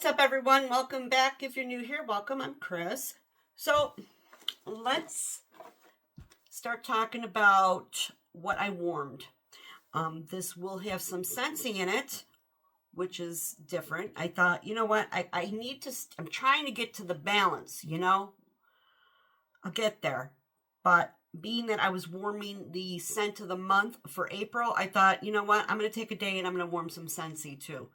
What's up, everyone? Welcome back. If you're new here, welcome. I'm Chris. So let's start talking about what I warmed. This will have some Scentsy in it, which is different. I thought, you know what? I need to, I'm trying to get to the balance, you know? I'll get there. But being that I was warming the scent of the month for April, I thought, you know what? I'm going to take a day and I'm going to warm some Scentsy too.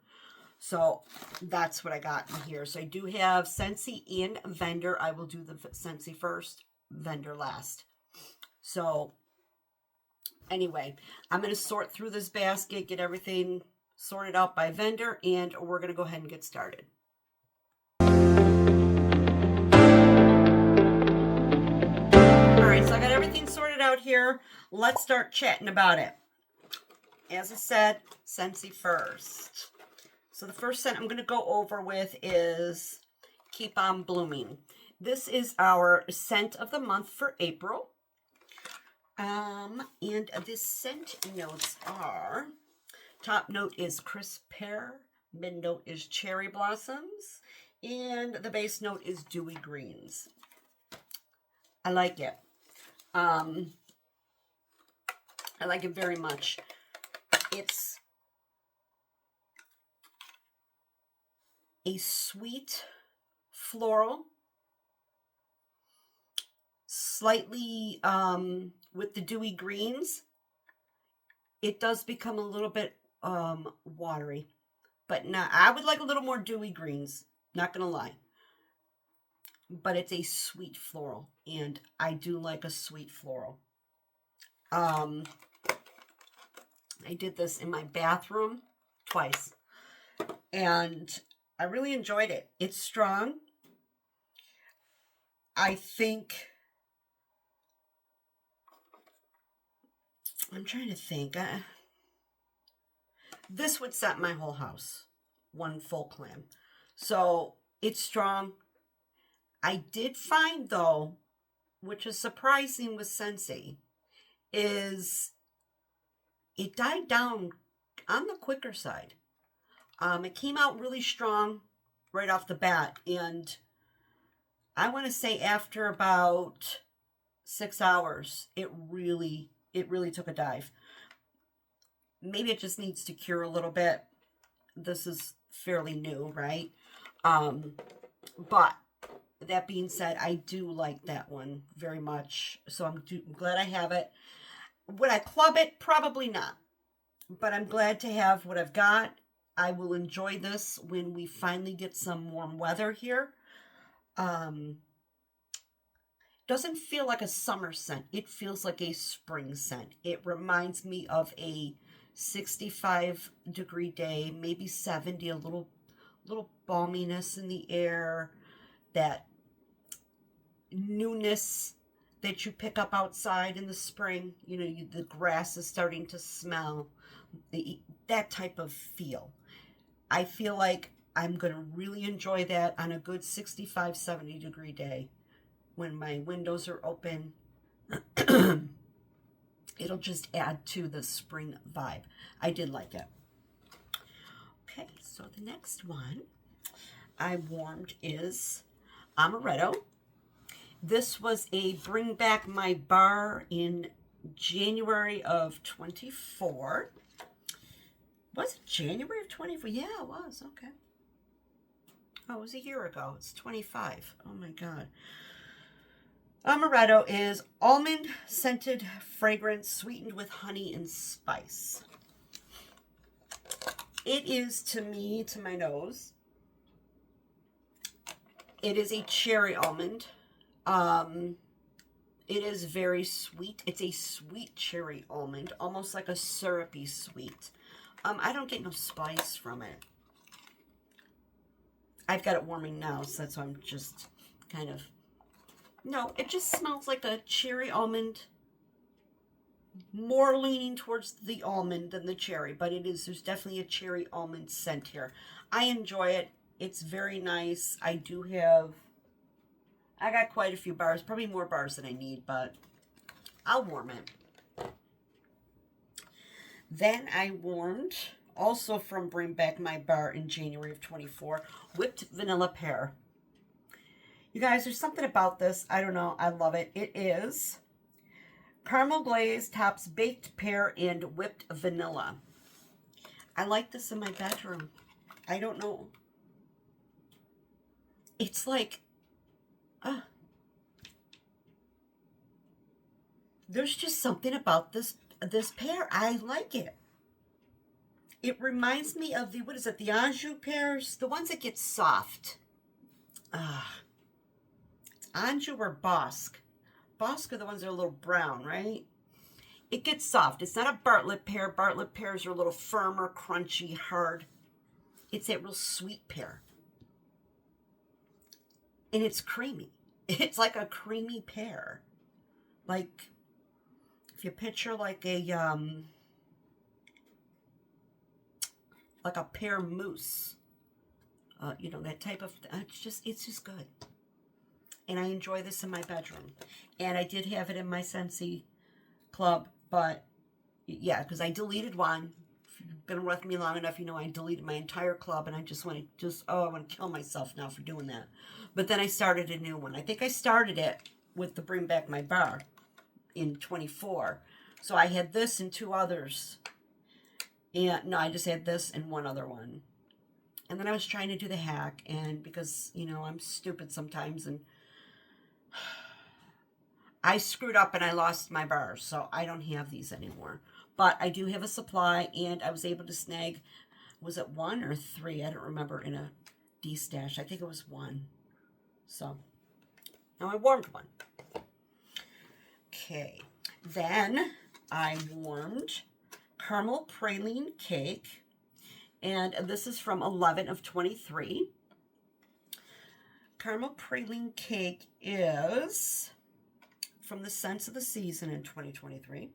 So that's what I got in here. So I do have Scentsy and Lavender. I will do the Scentsy first, Lavender last. So anyway, I'm going to sort through this basket, get everything sorted out by vendor, and we're going to go ahead and get started. All right, so I got everything sorted out here. Let's start chatting about it. As I said, Scentsy first. So the first scent I'm going to go over with is Keep On Blooming. This is our scent of the month for April. And this scent notes are, top note is crisp pear, mid note is cherry blossoms, and the base note is dewy greens. I like it. I like it very much. It's a sweet floral, slightly with the dewy greens. It does become a little bit watery, but not. I would like a little more dewy greens, not gonna lie. But it's a sweet floral, and I do like a sweet floral. I did this in my bathroom twice, and I really enjoyed it. It's strong. I think, I'm trying to think. This would set my whole house, one full clam. So it's strong. I did find, though, which is surprising with Scentsy, is it died down on the quicker side. It came out really strong right off the bat, and I want to say after about 6 hours, it really took a dive. Maybe it just needs to cure a little bit. This is fairly new, right? But that being said, I do like that one very much, so I'm glad I have it. Would I club it? Probably not, but I'm glad to have what I've got. I will enjoy this when we finally get some warm weather here. Doesn't feel like a summer scent. It feels like a spring scent. It reminds me of a 65-degree day, maybe 70, a little balminess in the air, that newness that you pick up outside in the spring. You know, the grass is starting to smell, that type of feel. I feel like I'm going to really enjoy that on a good 65, 70-degree day when my windows are open. It'll just add to the spring vibe. I did like it. Okay, so the next one I warmed is Amaretto. This was a Bring Back My Bar in January of 24. Was it January of 24? Yeah, it was. Okay. Oh, it was a year ago. It's 25. Oh, my God. Amaretto is almond-scented fragrance sweetened with honey and spice. It is, to me, to my nose, it is a cherry almond. It is very sweet. It's a sweet cherry almond, almost like a syrupy sweet. I don't get no spice from it. I've got it warming now, so that's why I'm just kind of... No, it just smells like a cherry almond. More leaning towards the almond than the cherry, but there's definitely a cherry almond scent here. I enjoy it. It's very nice. I got quite a few bars, probably more bars than I need, but I'll warm it. Then I warmed also from Bring Back My Bar in January of 24. Whipped Vanilla Pear. You guys, there's something about this. I don't know. I love it. It is caramel glaze tops baked pear and whipped vanilla. I like this in my bedroom. I don't know. It's like, there's just something about this pear. I like it. It reminds me of the, what is it, the Anjou pears? The ones that get soft. It's Anjou or Bosque. Bosque are the ones that are a little brown, right? It gets soft. It's not a Bartlett pear. Bartlett pears are a little firmer, crunchy, hard. It's that real sweet pear. And it's creamy. It's like a creamy pear. Like, if you picture like a pear mousse. You know, that type of, it's just good. And I enjoy this in my bedroom. And I did have it in my Scentsy club, but yeah, because I deleted one. If you've been with me long enough, you know I deleted my entire club, and I just want to, I want to kill myself now for doing that. But then I started a new one. I think I started it with the Bring Back My Bar in 24. So I had this and 2 others. And no, I just had this and 1 other one. And then I was trying to do the hack, and because, you know, I'm stupid sometimes, and I screwed up and I lost my bars, so I don't have these anymore. But I do have a supply, and I was able to snag, was it 1 or 3? I don't remember, in a D-stash. I think it was 1. So, now I warmed one. Okay. Then I warmed caramel praline cake. And this is from 11 of 23. Caramel praline cake is from the Scents of the Season in 2023.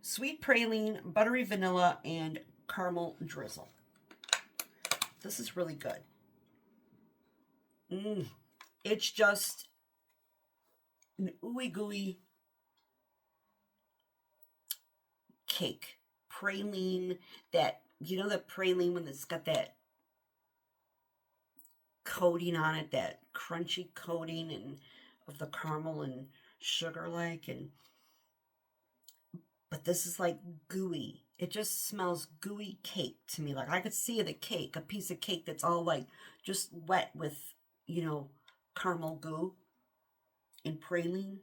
Sweet praline, buttery vanilla, and caramel drizzle. This is really good. It's just an ooey gooey cake. Praline, that, you know, the praline when it's got that coating on it, that crunchy coating and of the caramel and sugar like, and but this is like gooey. It just smells gooey cake to me. Like I could see the cake, a piece of cake that's all like just wet with, you know, caramel goo and praline,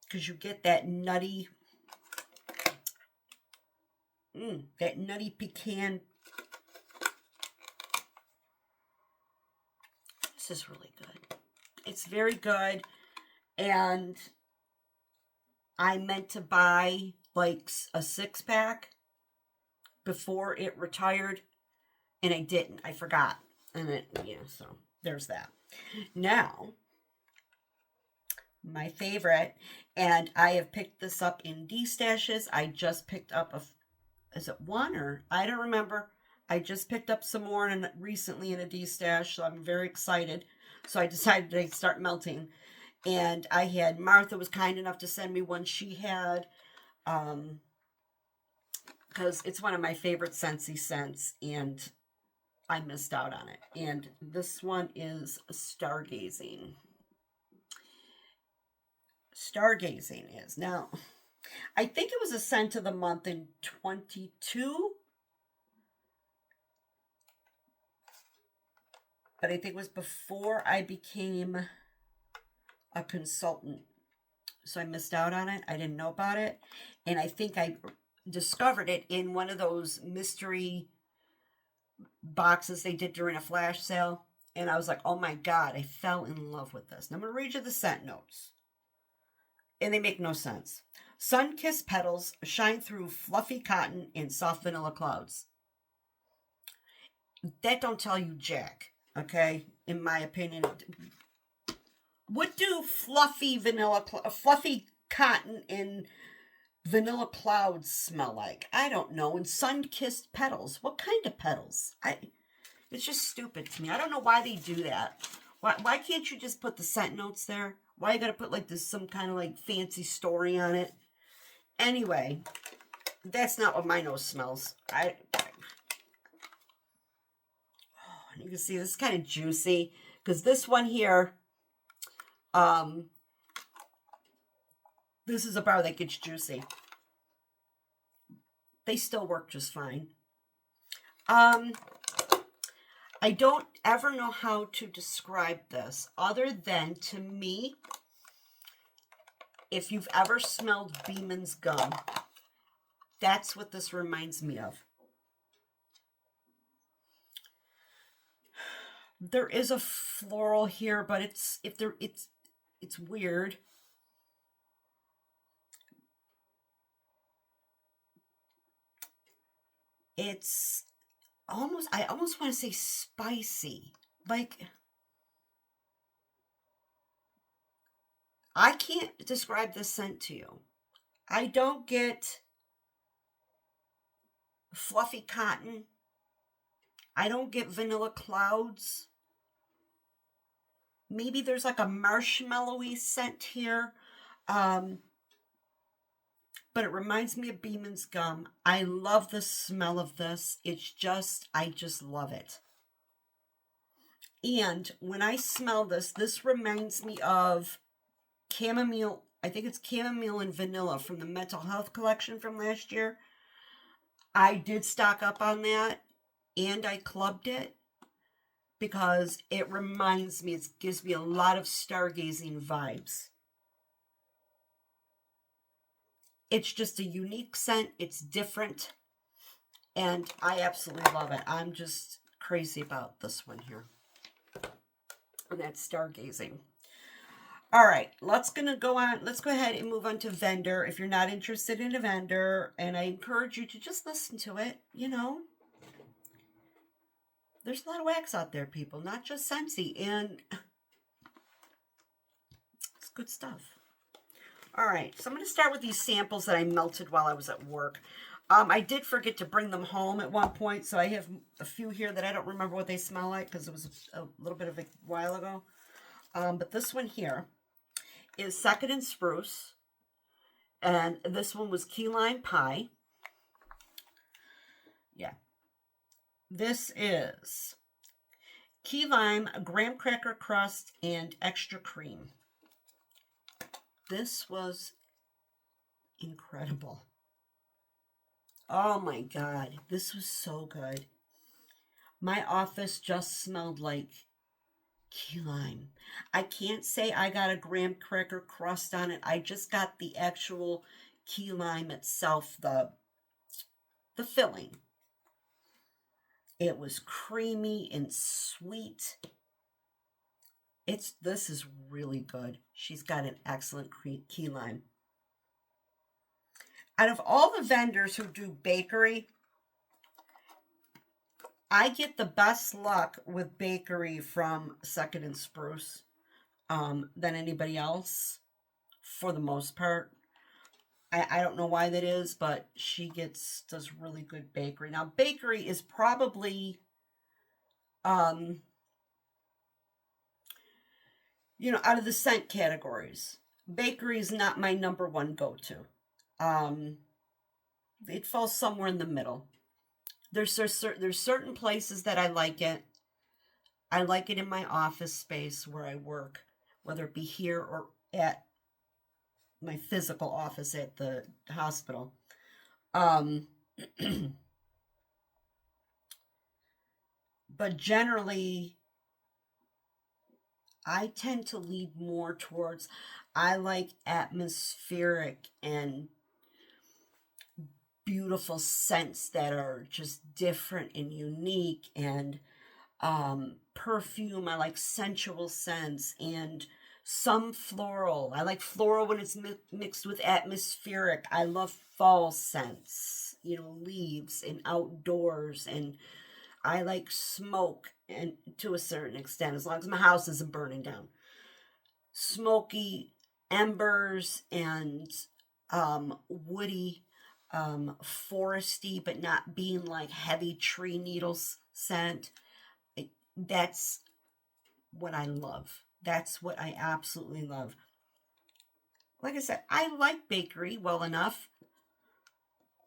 because you get that nutty that nutty pecan. This is really good. It's very good. And I meant to buy like a 6-pack before it retired, and I didn't. I forgot. And it, yeah, so there's that. Now, my favorite, and I have picked this up in D-stashes. I just picked up is it 1 or I don't remember. I just picked up some more recently in a D-stash, so I'm very excited. So I decided to start melting. And I had, Martha was kind enough to send me one she had, because it's one of my favorite Scentsy scents, and I missed out on it. And this one is Stargazing. Stargazing is, now, I think it was a scent of the month in 22. But I think it was before I became a consultant. So I missed out on it. I didn't know about it. And I think I discovered it in one of those mystery boxes they did during a flash sale. And I was like, oh my God, I fell in love with this. And I'm going to read you the scent notes. And they make no sense. Sun-kissed petals shine through fluffy cotton and soft vanilla clouds. That don't tell you jack, okay? In my opinion. What do fluffy cotton and vanilla clouds smell like? I don't know. And sun-kissed petals. What kind of petals? It's just stupid to me. I don't know why they do that. Why can't you just put the scent notes there? Why you gotta put like this some kind of like fancy story on it? Anyway, that's not what my nose smells. You can see this is kind of juicy because this one here, this is a bar that gets juicy. They still work just fine. I don't ever know how to describe this other than, to me, if you've ever smelled Beeman's gum, that's what this reminds me of. There is a floral here, but it's weird. It's almost, I almost want to say spicy. Like, I can't describe this scent to you. I don't get fluffy cotton. I don't get vanilla clouds. Maybe there's like a marshmallowy scent here. But it reminds me of Beeman's gum. I love the smell of this. It's just, I just love it. And when I smell this, this reminds me of chamomile. I think it's chamomile and vanilla from the mental health collection from last year. I did stock up on that, and I clubbed it because it reminds me, it gives me a lot of stargazing vibes. It's just a unique scent. It's different. And I absolutely love it. I'm just crazy about this one here. And that's stargazing. All right, let's go ahead and move on to vendor. If you're not interested in a vendor, and I encourage you to just listen to it, you know. There's a lot of wax out there, people, not just Scentsy, and it's good stuff. All right, so I'm going to start with these samples that I melted while I was at work. I did forget to bring them home at one point, so I have a few here that I don't remember what they smell like because it was a little bit of a while ago. But this one here is Second and Spruce, and this one was Key Lime Pie. Yeah. This is Key Lime, Graham Cracker Crust, and Extra Cream. This was incredible. Oh my God, this was so good. My office just smelled like key lime. I can't say I got a graham cracker crust on it. I just got the actual key lime itself, the filling. It was creamy and sweet. This is really good. She's got an excellent key lime. Out of all the vendors who do bakery, I get the best luck with bakery from Second and Spruce than anybody else, for the most part. I don't know why that is, but she does really good bakery. Now, bakery is probably, you know, out of the scent categories, bakery is not my number one go-to. It falls somewhere in the middle. There's certain places that I like it. I like it in my office space where I work, whether it be here or at my physical office at the hospital. But generally, I tend to lean more towards, I like atmospheric and beautiful scents that are just different and unique, and perfume. I like sensual scents and some floral. I like floral when it's mixed with atmospheric. I love fall scents, you know, leaves and outdoors, and I like smoke, and to a certain extent, as long as my house isn't burning down. Smoky embers and woody, foresty, but not being like heavy tree needles scent. That's what I love. That's what I absolutely love. Like I said, I like bakery well enough.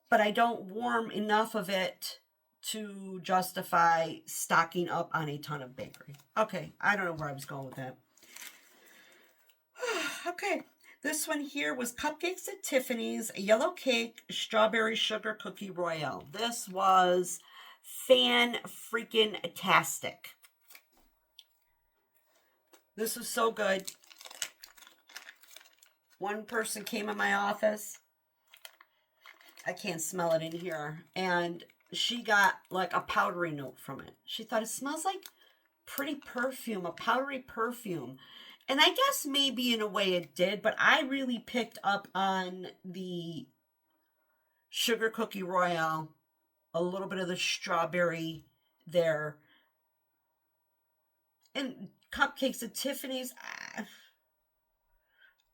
but I don't warm enough of it to justify stocking up on a ton of bakery. Okay, I don't know where I was going with that. Okay, this one here was Cupcakes at Tiffany's, a yellow cake, strawberry sugar cookie royale. This was fan-freaking-tastic. This was so good. One person came in my office. I can't smell it in here. And she got like a powdery note from it. She thought it smells like pretty perfume, a powdery perfume. And I guess maybe in a way it did, but I really picked up on the sugar cookie royale, a little bit of the strawberry there. And Cupcakes at Tiffany's,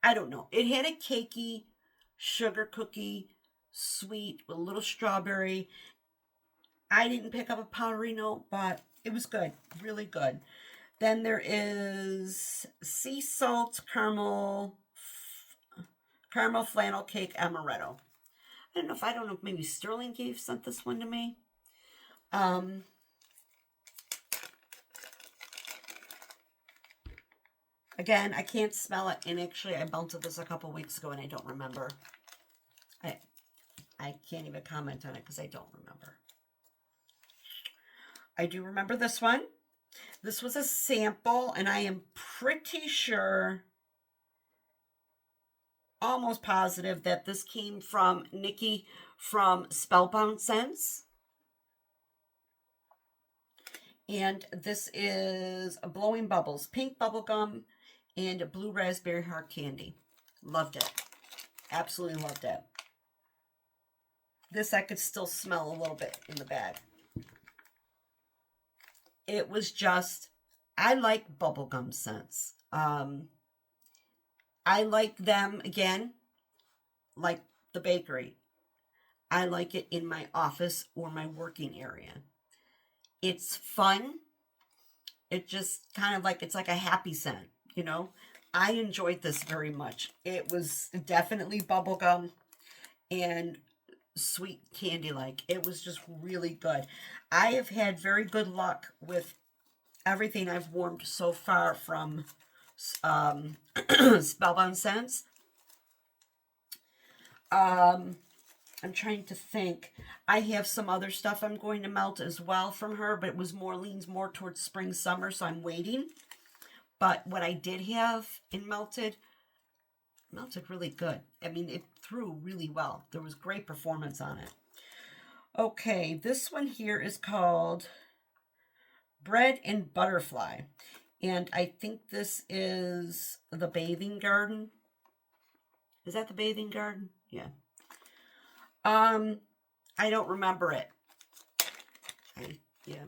I don't know. It had a cakey sugar cookie, sweet, with a little strawberry. I didn't pick up a powdery note, but it was good. Really good. Then there is sea salt caramel flannel cake amaretto. I don't know if maybe Sterling sent this one to me. Again, I can't smell it, and actually I melted this a couple weeks ago and I don't remember. I can't even comment on it because I don't remember. I do remember this one. This was a sample, and I am pretty sure, almost positive, that this came from Nikki from Spellbound Scents. And this is a Blowing Bubbles, pink bubblegum, and blue raspberry heart candy. Loved it. Absolutely loved it. This I could still smell a little bit in the bag. It was just, I like bubblegum scents. I like them, again, like the bakery. I like it in my office or my working area. It's fun. It just kind of like, it's like a happy scent, you know. I enjoyed this very much. It was definitely bubblegum and sweet candy-like. It was just really good. I have had very good luck with everything I've warmed so far from Spellbound Scents. I'm trying to think. I have some other stuff I'm going to melt as well from her, but it was leans more towards spring, summer, so I'm waiting. But what I did have in melted really good. I mean, it threw really well. There was great performance on it. Okay, this one here is called Bread and Butterfly. And I think this is the Bathing Garden. Is that the Bathing Garden? Yeah. I don't remember it. Yeah.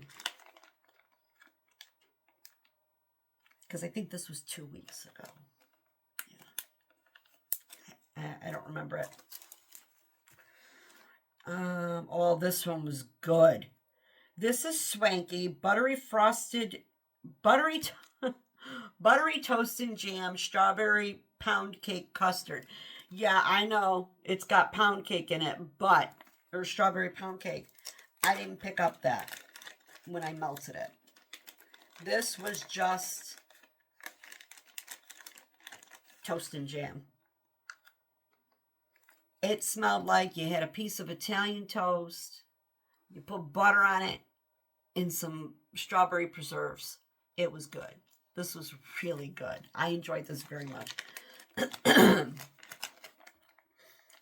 Because I think this was 2 weeks ago. Yeah. I don't remember it. Oh, this one was good. This is Swanky, buttery toast and jam, strawberry pound cake custard. Yeah, I know it's got pound cake in it, or strawberry pound cake. I didn't pick up that when I melted it. This was just toast and jam. It smelled like you had a piece of Italian toast, you put butter on it, and some strawberry preserves. It was good. This was really good. I enjoyed this very much.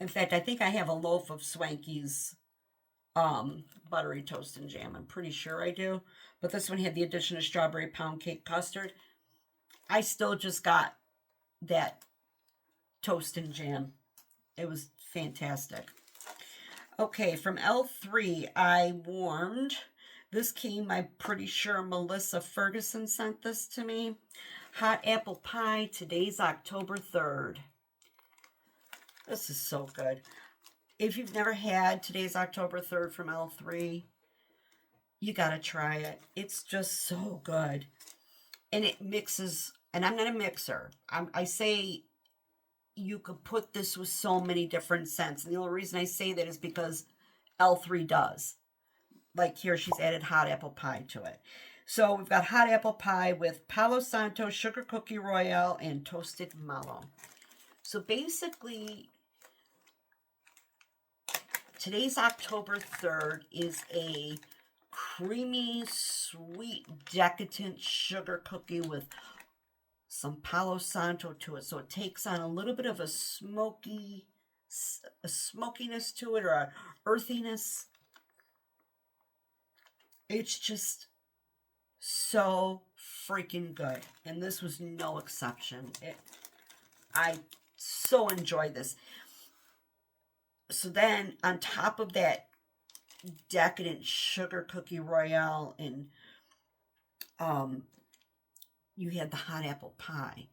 In fact, I think I have a loaf of Swanky's buttery toast and jam. I'm pretty sure I do. But this one had the addition of strawberry pound cake custard. I still just got that toast and jam. It was fantastic. Okay, from L3, I warmed. This came, I'm pretty sure Melissa Ferguson sent this to me. Hot apple pie. Today's October 3rd. This is so good. If you've never had Today's October 3rd from L3, you got to try it. It's just so good. And it mixes, and I'm not a mixer. I say you could put this with so many different scents. And the only reason I say that is because L3 does. Like here, she's added hot apple pie to it. So we've got hot apple pie with Palo Santo, sugar cookie royale, and toasted mallow. So basically, today's October 3rd is a creamy, sweet, decadent sugar cookie with some Palo Santo to it. So it takes on a little bit of a smokiness to it, or a earthiness. It's just so freaking good. And this was no exception. I so enjoyed this. So then on top of that decadent sugar cookie royale, and you had the hot apple pie.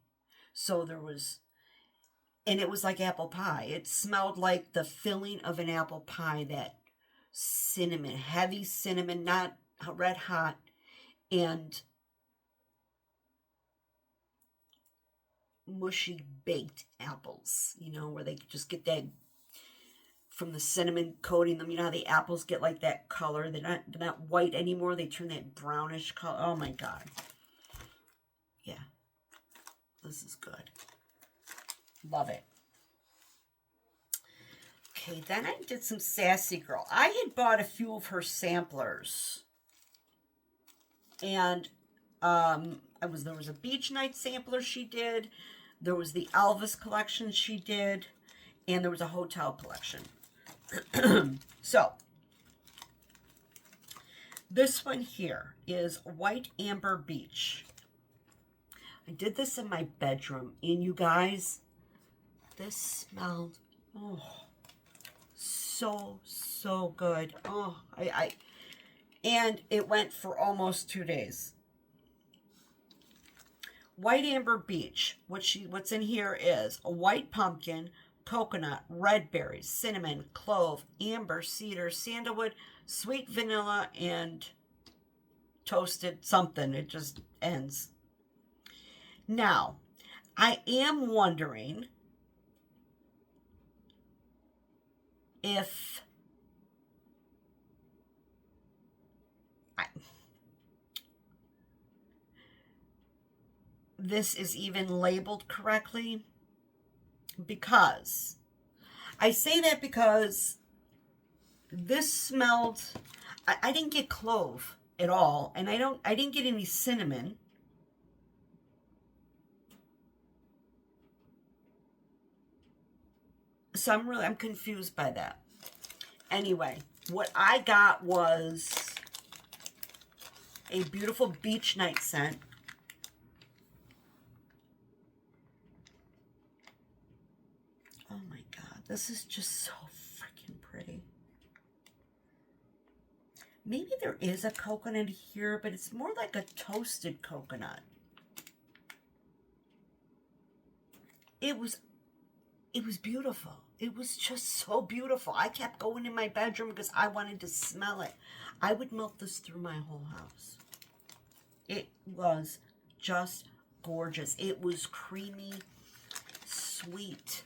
So there was, and it was like apple pie. It smelled like the filling of an apple pie, that cinnamon, heavy cinnamon, not red hot, and mushy baked apples, you know, where they just get that from the cinnamon coating them. You know how the apples get like that color? They're not white anymore. They turn that brownish color. Oh my God. Yeah. This is good. Love it. Okay, then I did some Sassy Girl. I had bought a few of her samplers. And there was a beach night sampler she did. There was the Elvis collection she did. And there was a hotel collection. So, this one here is White Amber Beach. I did this in my bedroom. And you guys, this smelled, so good. And it went for almost 2 days. White Amber Beach. What's in here is a white pumpkin, coconut, red berries, cinnamon, clove, amber, cedar, sandalwood, sweet vanilla, and toasted something. It just ends. Now, I am wondering if this is even labeled correctly, because I say that because this smelled, I didn't get clove at all, and I didn't get any cinnamon. So I'm confused by that. Anyway, what I got was a beautiful beach night scent. Oh my God, this is just so freaking pretty. Maybe there is a coconut here, but it's more like a toasted coconut. It was beautiful. It was just so beautiful. I kept going in my bedroom because I wanted to smell it. I would melt this through my whole house. It was just gorgeous. It was creamy, sweet.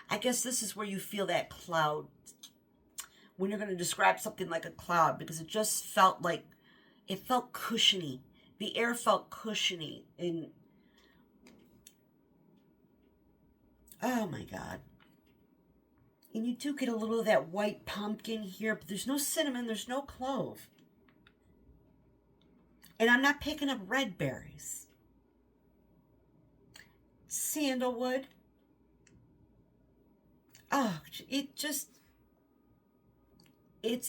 I guess this is where you feel that cloud, when you're going to describe something like a cloud, because it just felt like, it felt cushiony. The air felt cushiony, and oh my God. And you do get a little of that white pumpkin here, but there's no cinnamon, there's no clove. And I'm not picking up red berries. Sandalwood. Oh, it's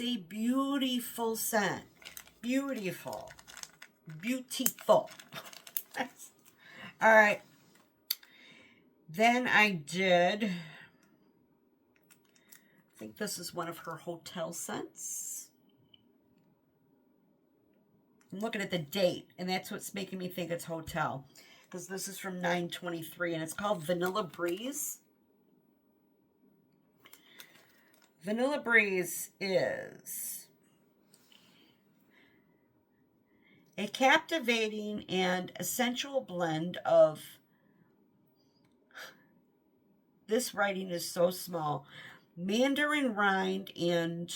a beautiful scent. Beautiful. Beautiful. All right. Then I think this is one of her hotel scents. I'm looking at the date, and that's what's making me think it's hotel, because this is from 9/23, and it's called Vanilla Breeze. Vanilla Breeze is a captivating and essential blend of This writing is so small. Mandarin rind and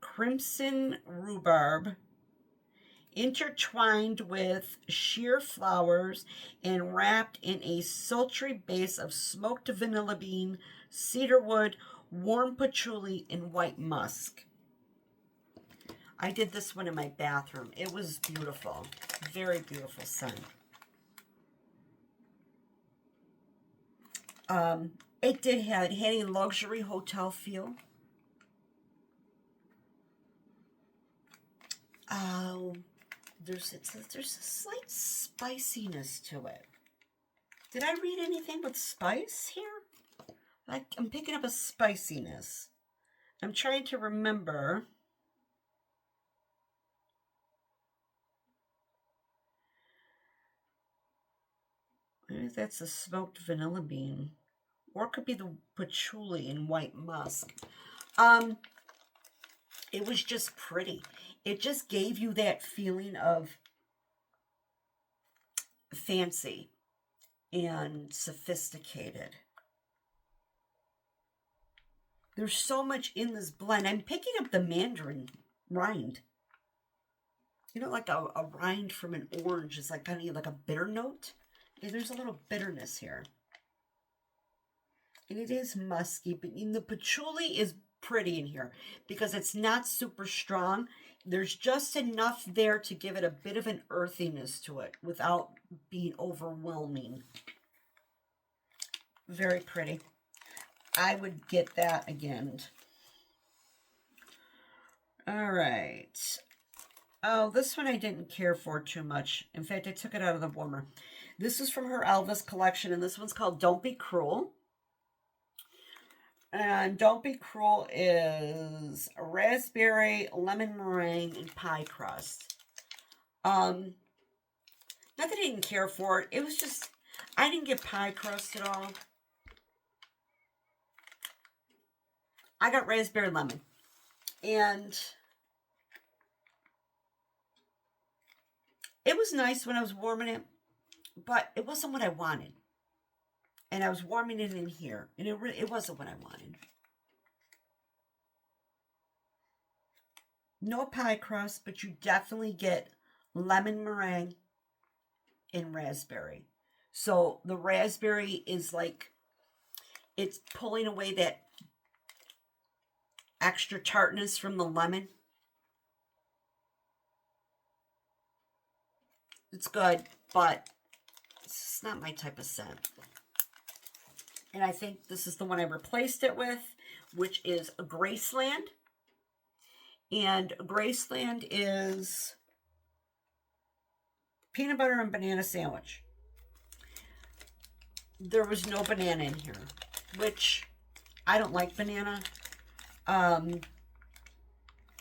crimson rhubarb intertwined with sheer flowers and wrapped in a sultry base of smoked vanilla bean, cedarwood, warm patchouli, and white musk. I did this one in my bathroom. It was beautiful. Very beautiful scent. It had a luxury hotel feel. There's a slight spiciness to it. Did I read anything with spice here? Like, I'm picking up a spiciness. I'm trying to remember. Maybe that's the smoked vanilla bean. Or it could be the patchouli and white musk. It was just pretty. It just gave you that feeling of fancy and sophisticated. There's so much in this blend. I'm picking up the mandarin rind. You know, like a rind from an orange is like kind of like a bitter note. Yeah, there's a little bitterness here. And it is musky, but the patchouli is pretty in here because it's not super strong. There's just enough there to give it a bit of an earthiness to it without being overwhelming. Very pretty. I would get that again. All right. Oh, this one I didn't care for too much. In fact, I took it out of the warmer. This is from her Elvis collection, and this one's called Don't Be Cruel. And Don't Be Cruel is raspberry, lemon meringue, and pie crust. Not that I didn't care for it. It was just, I didn't get pie crust at all. I got raspberry lemon. And it was nice when I was warming it, but it wasn't what I wanted. And I was warming it in here, and it wasn't what I wanted. No pie crust, but you definitely get lemon meringue and raspberry. So the raspberry is like, it's pulling away that extra tartness from the lemon. It's good, but it's just not my type of scent. And I think this is the one I replaced it with, which is a Graceland. And Graceland is peanut butter and banana sandwich. There was no banana in here, which I don't like banana. But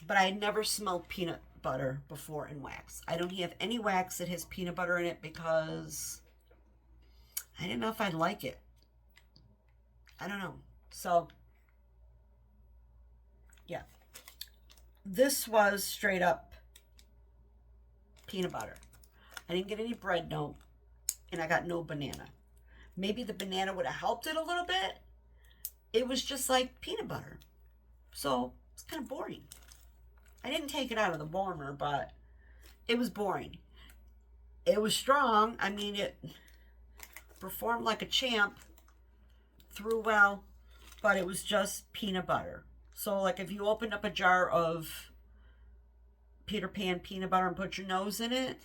I had never smelled peanut butter before in wax. I don't have any wax that has peanut butter in it because I didn't know if I'd like it. I don't know. So, yeah. This was straight up peanut butter. I didn't get any bread note, and I got no banana. Maybe the banana would have helped it a little bit. It was just like peanut butter. So, it's kind of boring. I didn't take it out of the warmer, but it was boring. It was strong. I mean, it performed like a champ. Through well, but it was just peanut butter. So, like, if you opened up a jar of Peter Pan peanut butter and put your nose in it,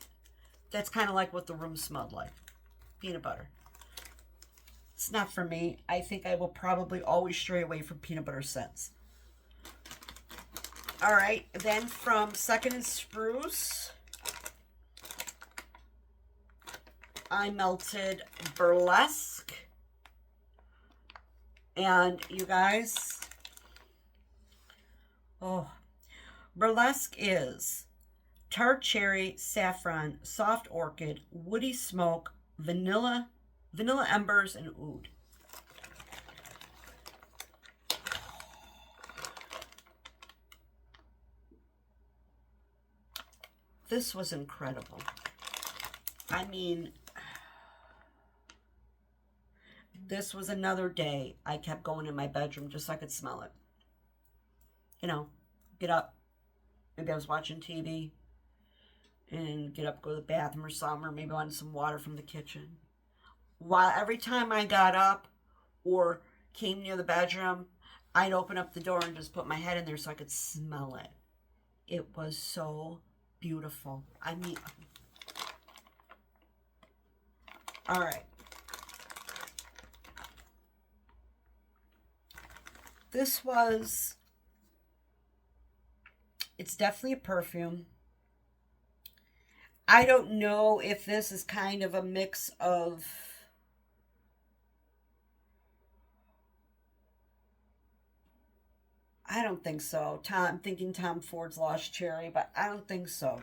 that's kind of like what the room smelled like. Peanut butter. It's not for me. I think I will probably always stray away from peanut butter scents. All right, then from Second and Spruce, I melted Burlesque. And you guys, Burlesque is tart cherry, saffron, soft orchid, woody smoke, vanilla embers, and oud. This was incredible. I mean, this was another day I kept going in my bedroom just so I could smell it. You know, get up. Maybe I was watching TV and get up, go to the bathroom or something, or maybe I wanted some water from the kitchen. While every time I got up or came near the bedroom, I'd open up the door and just put my head in there so I could smell it. It was so beautiful. I mean, all right. This was, it's definitely a perfume. I don't know if this is kind of a mix of, I don't think so. I'm thinking Tom Ford's Lost Cherry, but I don't think so.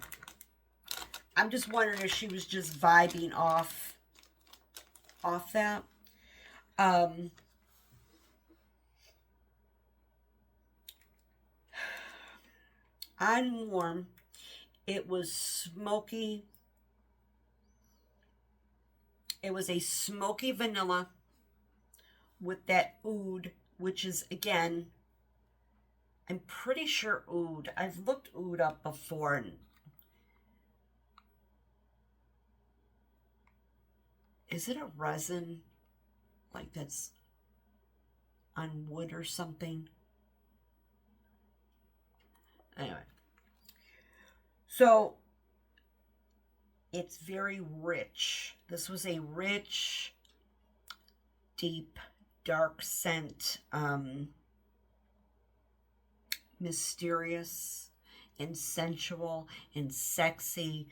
I'm just wondering if she was just vibing off that. On Warm, it was smoky. It was a smoky vanilla with that oud, which is, again, I'm pretty sure oud. I've looked oud up before. And is it a resin? Like that's on wood or something? Anyway. So, it's very rich. This was a rich, deep, dark scent. Mysterious and sensual and sexy.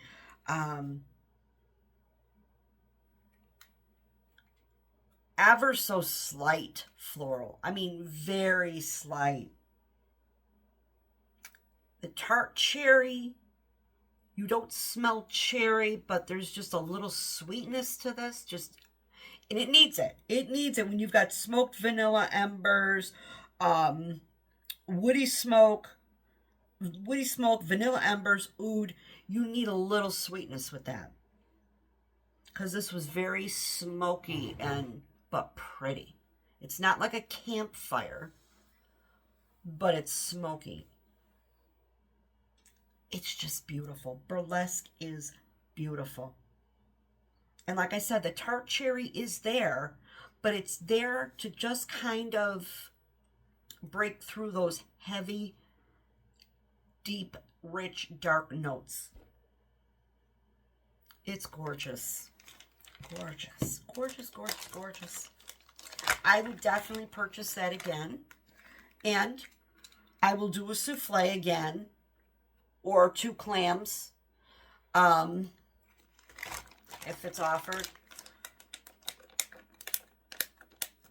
Ever so slight floral. I mean, very slight. The tart cherry, you don't smell cherry, but there's just a little sweetness to this. And it needs it. It needs it when you've got smoked vanilla embers, woody smoke, vanilla embers, oud. You need a little sweetness with that. Because this was very smoky but pretty. It's not like a campfire, but it's smoky. It's just beautiful. Burlesque is beautiful. And like I said, the tart cherry is there, but it's there to just kind of break through those heavy, deep, rich, dark notes. It's gorgeous. Gorgeous. Gorgeous, gorgeous, gorgeous. I would definitely purchase that again. And I will do a souffle again. Or 2 clams. If it's offered.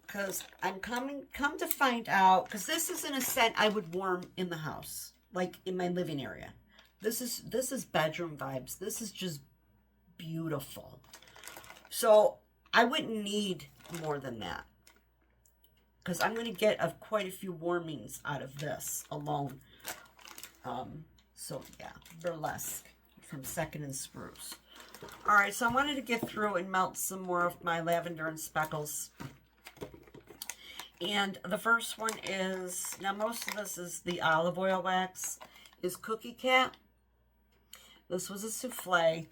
Because I'm come to find out, because this isn't a scent I would warm in the house, like in my living area. This is bedroom vibes. This is just beautiful. So I wouldn't need more than that, because I'm going to get quite a few warmings out of this alone. So yeah, Burlesque from Second and Spruce. All right, so I wanted to get through and melt some more of my Lavender and Speckles. And the first one is, now most of this is the olive oil wax, is Cookie Cat. This was a souffle.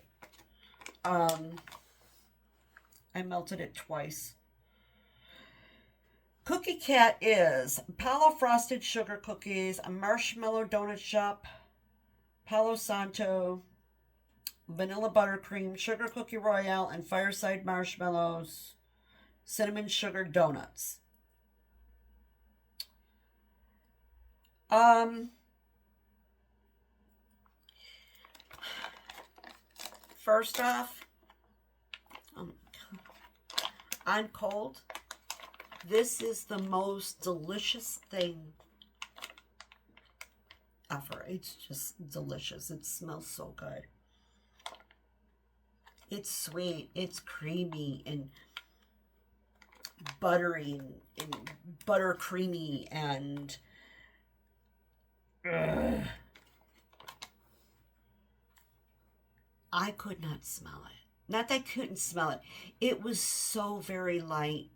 I melted it twice. Cookie Cat is Palo Frosted Sugar Cookies, a Marshmallow Donut Shop, Palo Santo, Vanilla Buttercream, Sugar Cookie Royale, and Fireside Marshmallows, Cinnamon Sugar Donuts. First off, I'm cold. This is the most delicious thing ever. It's just delicious. It smells so good. It's sweet. It's creamy and buttery and buttercreamy and I could not smell it. Not that I couldn't smell it. It was so very light,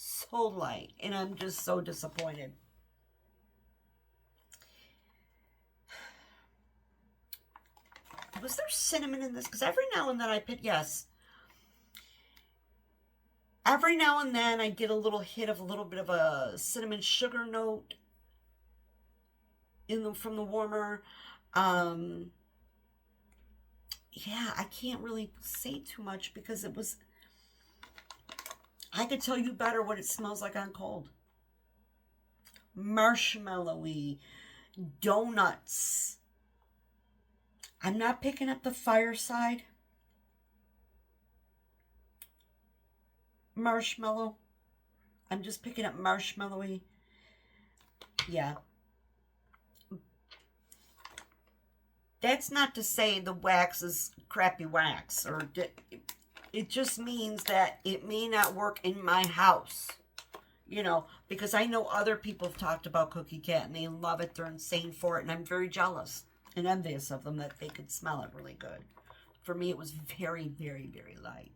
so light, and I'm just so disappointed. Was there cinnamon in this? Because every now and then I pick, yes. Every now and then I get a little hit of a little bit of a cinnamon sugar note from the warmer. Yeah, I can't really say too much because it was, I could tell you better what it smells like on cold. Marshmallowy, donuts. I'm not picking up the fireside marshmallow. I'm just picking up marshmallowy. Yeah. That's not to say the wax is crappy wax, or it just means that it may not work in my house. You know, because I know other people have talked about Cookie Cat and they love it. They're insane for it, and I'm very jealous and envious of them that they could smell it really good. For me, it was very, very, very light.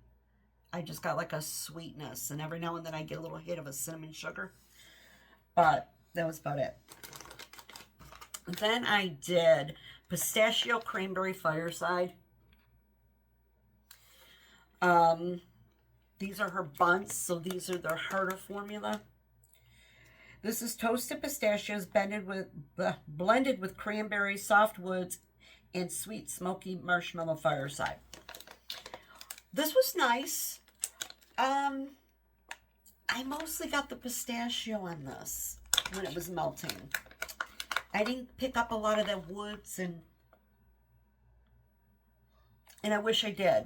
I just got like a sweetness, and every now and then I get a little hit of a cinnamon sugar. But that was about it. Then I did Pistachio Cranberry Fireside. These are her bunts, so these are their harder formula. This is toasted pistachios blended with cranberry, soft woods, and sweet smoky marshmallow fireside. This was nice. I mostly got the pistachio on this when it was melting. I didn't pick up a lot of the woods, and I wish I did.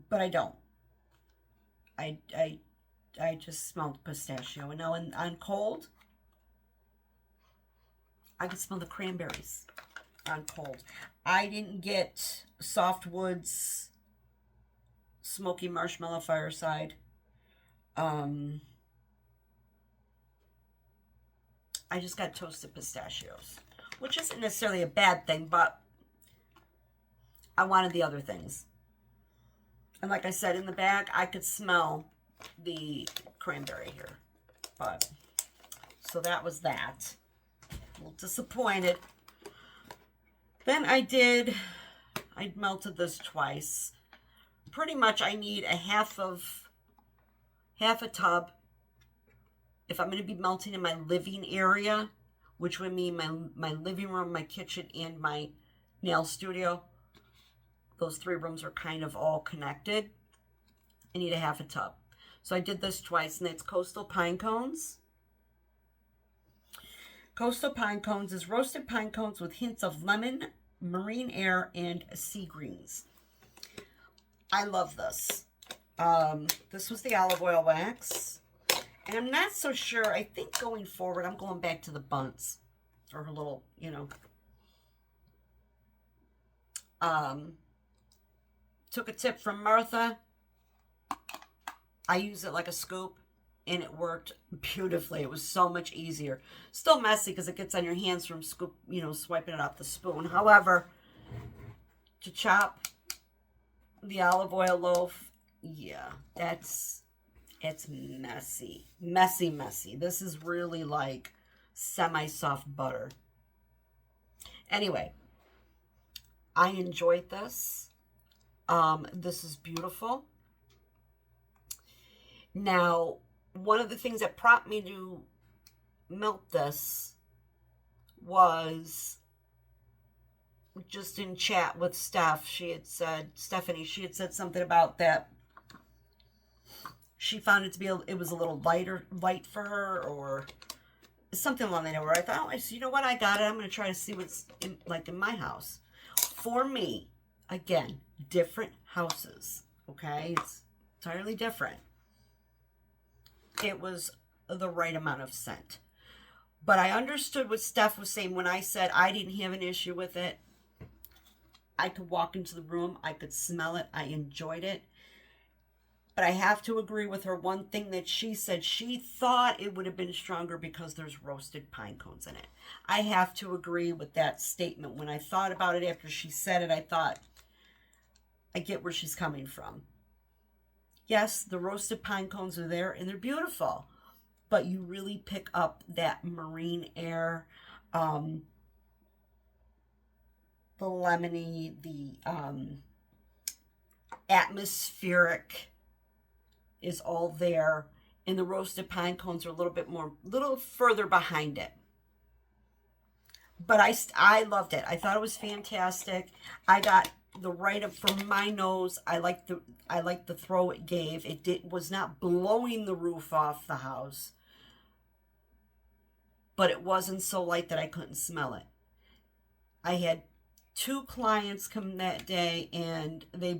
But I don't. I just smelled pistachio. And now on cold, I could smell the cranberries on cold. I didn't get soft woods, smoky marshmallow fireside. I just got toasted pistachios, which isn't necessarily a bad thing, but I wanted the other things. And like I said, in the bag, I could smell the cranberry here. But, so that was that. A little disappointed. Then I melted this twice. Pretty much I need a half a tub if I'm going to be melting in my living area, which would mean my living room, my kitchen, and my nail studio. Those three rooms are kind of all connected. I need a half a tub. So I did this twice, and it's Coastal Pine Cones. Coastal Pine Cones is roasted pine cones with hints of lemon, marine air, and sea greens. I love this. This was the olive oil wax. And I'm not so sure. I think going forward, I'm going back to the bunts. Or her little, you know. Took a tip from Martha. I use it like a scoop, and it worked beautifully. It was so much easier. Still messy because it gets on your hands from swiping it off the spoon. However, to chop the olive oil loaf, yeah, it's messy. Messy. This is really like semi-soft butter. Anyway, I enjoyed this. This is beautiful. Now, one of the things that prompted me to melt this was just in chat with Stephanie, she had said something about that. She found it to be, it was a little light for her, or something along that line, where I thought, oh, you know what, I got it. I'm going to try to see what's like in my house. For me, again, different houses, okay? It's entirely different. It was the right amount of scent. But I understood what Steph was saying when I said I didn't have an issue with it. I could walk into the room. I could smell it. I enjoyed it. But I have to agree with her. One thing that she said, she thought it would have been stronger because there's roasted pine cones in it. I have to agree with that statement. When I thought about it after she said it, I thought, I get where she's coming from. Yes, the roasted pine cones are there and they're beautiful, but you really pick up that marine air, the lemony, the atmospheric is all there, and the roasted pine cones are a little further behind it. But I loved it. I thought it was fantastic. I got the right up for my nose. I liked the throw it gave. It was not blowing the roof off the house, but it wasn't so light that I couldn't smell it. I had 2 clients come that day, and when they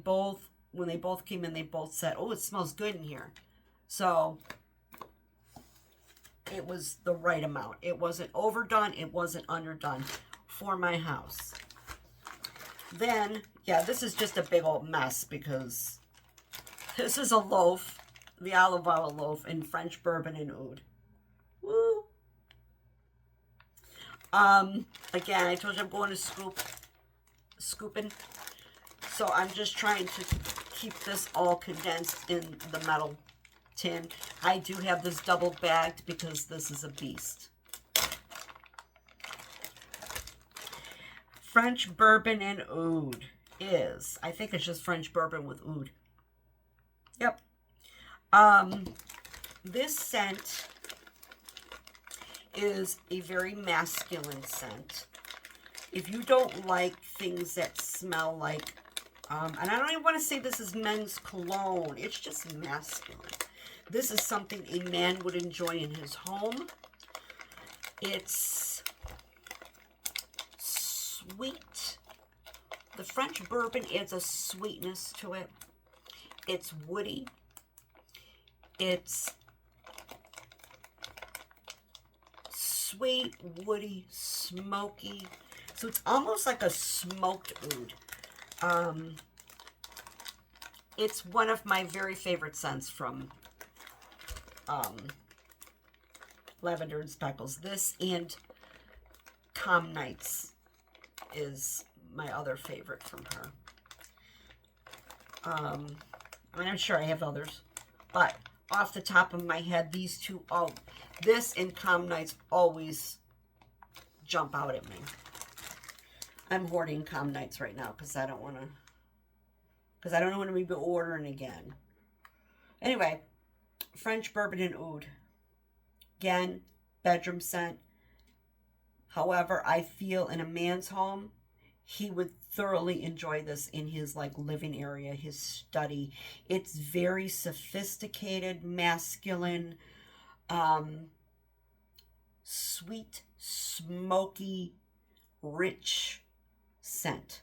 both came in, they both said, "Oh, it smells good in here." So it was the right amount. It wasn't overdone. It wasn't underdone for my house. Then, yeah, this is just a big old mess because this is a loaf, the olive oil loaf in French bourbon and oud. Woo! Again, I told you I'm going to scooping. So I'm just trying to keep this all condensed in the metal tin. I do have this double bagged because this is a beast. French bourbon and oud is, I think it's just French bourbon with oud. Yep. This scent is a very masculine scent. If you don't like things that smell like, and I don't even want to say this is men's cologne, it's just masculine. This is something a man would enjoy in his home. It's sweet. The French bourbon adds a sweetness to it. It's woody. It's sweet, woody, smoky. So it's almost like a smoked oud. It's one of my very favorite scents from Lavender and Speckles. This and Calm Nights is my other favorite from her. I mean, I'm sure I have others, but off the top of my head, these two, this and Calm Nights always jump out at me. I'm hoarding Calm Nights right now because I don't want to be ordering again. Anyway, French bourbon and oud. Again, bedroom scent. However, I feel in a man's home, he would thoroughly enjoy this in his living area, his study. It's very sophisticated, masculine, sweet, smoky, rich scent.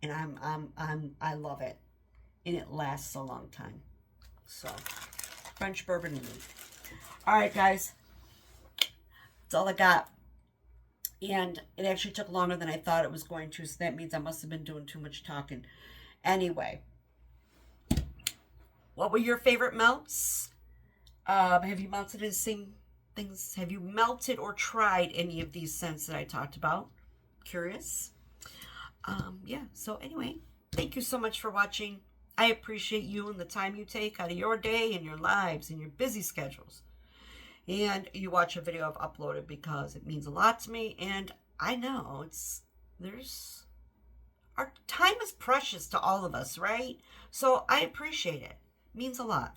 And I love it. And it lasts a long time. So, French bourbon and oud. All right, guys. That's all I got. And it actually took longer than I thought it was going to, so that means I must have been doing too much talking. Anyway, what were your favorite melts? Have you melted in the same things? Have you melted or tried any of these scents that I talked about? Curious. Yeah, so anyway, thank you so much for watching. I appreciate you and the time you take out of your day and your lives and your busy schedules. And you watch a video I've uploaded because it means a lot to me. And I know our time is precious to all of us, right? So I appreciate it. It means a lot.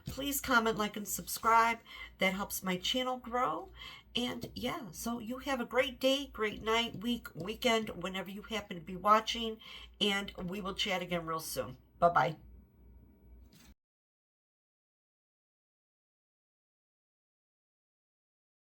Please comment, like, and subscribe. That helps my channel grow. And yeah, so you have a great day, great night, week, weekend, whenever you happen to be watching. And we will chat again real soon. Bye-bye.